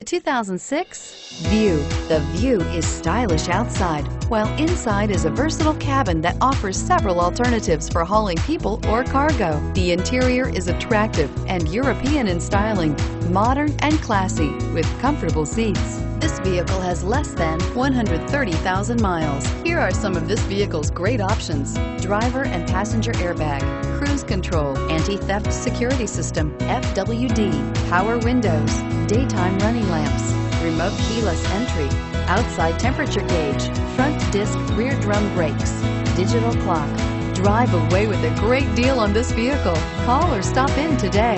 2006 View. The View is stylish outside, while inside is a versatile cabin that offers several alternatives for hauling people or cargo. The interior is attractive and European in styling, modern and classy, with comfortable seats. This vehicle has less than 130,000 miles. Here are some of this vehicle's great options: driver and passenger airbag, cruise control, anti-theft security system, FWD, power windows, daytime running lamps, remote keyless entry, outside temperature gauge, front disc rear drum brakes, digital clock. Drive away with a great deal on this vehicle. Call or stop in today.